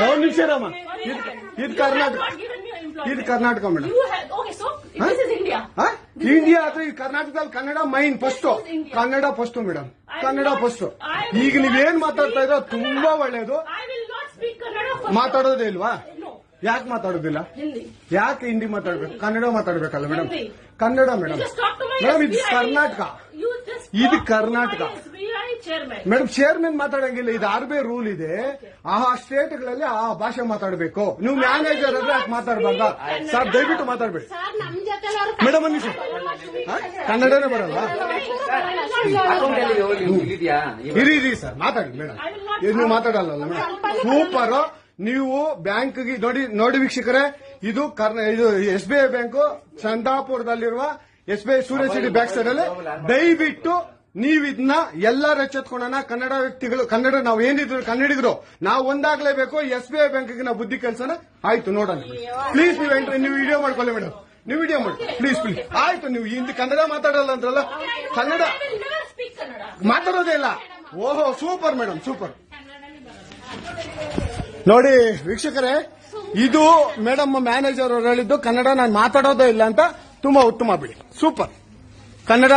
ಒಂದು ನಿಮಿಷ ರಾಮ, ಇದು ಕರ್ನಾಟಕ, ಇದು ಕರ್ನಾಟಕ ಮೇಡಮ್. ಇಂಡಿಯಾ ಅಥವಾ ಈ ಕರ್ನಾಟಕದಲ್ಲಿ Kannada main first, Kannada first madam, Kannada first. ಈಗ ನೀವೇನ್ ಮಾತಾಡ್ತಾ ಇರೋ ತುಂಬಾ ಒಳ್ಳೇದು. ಮಾತಾಡೋದೇ ಇಲ್ವಾ? ಯಾಕೆ ಮಾತಾಡೋದಿಲ್ಲ? ಯಾಕೆ ಹಿಂದಿ ಮಾತಾಡ್ಬೇಕು? ಕನ್ನಡ ಮಾತಾಡ್ಬೇಕಲ್ಲ ಮೇಡಮ್? ಕನ್ನಡ ಮೇಡಮ್. ಮೇಡಮ್ ಇದು ಕರ್ನಾಟಕ, ಇದು ಕರ್ನಾಟಕ ಮೇಡಮ್. ಚೇರ್ಮನ್ ಮಾತಾಡಂಗಿಲ್ಲ, ಇದು RBI ರೂಲ್ ಇದೆ. ಆ ಸ್ಟೇಟ್ಗಳಲ್ಲಿ ಆ ಭಾಷೆ ಮಾತಾಡಬೇಕು. ನೀವು ಮ್ಯಾನೇಜರ್ ಆದ್ರೆ ಯಾಕೆ ಮಾತಾಡ್ಬಾರ್ದ ಸರ್? ದಯವಿಟ್ಟು ಮಾತಾಡ್ಬೇಡಿ ಮೇಡಮ್. ಒಂದು ನಿಮಿಷ, ಕನ್ನಡನೇ ಬರಲ್ಲ? ಇರಿ ಸರ್, ಮಾತಾಡಿ ಮೇಡಮ್. ನೀವು ಮಾತಾಡಲ್ಲ ಮೇಡಮ್? ಸೂಪರ್. ನೀವು ಬ್ಯಾಂಕ್ಗೆ ನೋಡಿ ವೀಕ್ಷಕರೇ, ಇದು SBI ಬ್ಯಾಂಕು ಚಂದಾಪುರದಲ್ಲಿರುವ SBI ಸೂರ್ಯ ಸಿಟಿ ಬ್ಯಾಕ್ ಸೈಡ್ ಅಲ್ಲಿ. ದಯವಿಟ್ಟು ನೀವು ಇದನ್ನ ಎಲ್ಲರೂ ಎಚ್ಚೆತ್ಕೊಳ್ಳೋಣ. ಕನ್ನಡ ವ್ಯಕ್ತಿಗಳು, ಕನ್ನಡ ನಾವು ಏನಿದ್ರು ಕನ್ನಡಿಗರು ನಾವು ಒಂದಾಗ್ಲೇಬೇಕು. SBI ಬ್ಯಾಂಕ್ಗೆ ನಾವು ಬುದ್ಧಿ ಕೆಲಸನ ಆಯ್ತು ನೋಡೋಣ. ಪ್ಲೀಸ್ ನೀವು ವಿಡಿಯೋ ಮಾಡ್ಕೊಳ್ಳಿ ಮೇಡಮ್, ನೀವು ವಿಡಿಯೋ ಮಾಡಿ ಪ್ಲೀಸ್. ಆಯ್ತು, ನೀವು ಹಿಂದಿ ಕನ್ನಡ ಮಾತಾಡಲ್ಲ ಅಂದ್ರಲ್ಲ, ಕನ್ನಡ ಮಾತಾಡೋದೇ ಇಲ್ಲ. ಓಹೋ, ಸೂಪರ್ ಮೇಡಮ್, ಸೂಪರ್. ನೋಡಿ ವೀಕ್ಷಕರೇ, ಇದು ಮೇಡಮ್ ಮ್ಯಾನೇಜರ್ ಅವರು ಹೇಳಿದ್ದು ಕನ್ನಡ ನಾನು ಮಾತಾಡೋದೇ ಇಲ್ಲ ಅಂತ. ತುಂಬಾ ಉತ್ತಮ ಬಿಡಿ, ಸೂಪರ್. ಕನ್ನಡ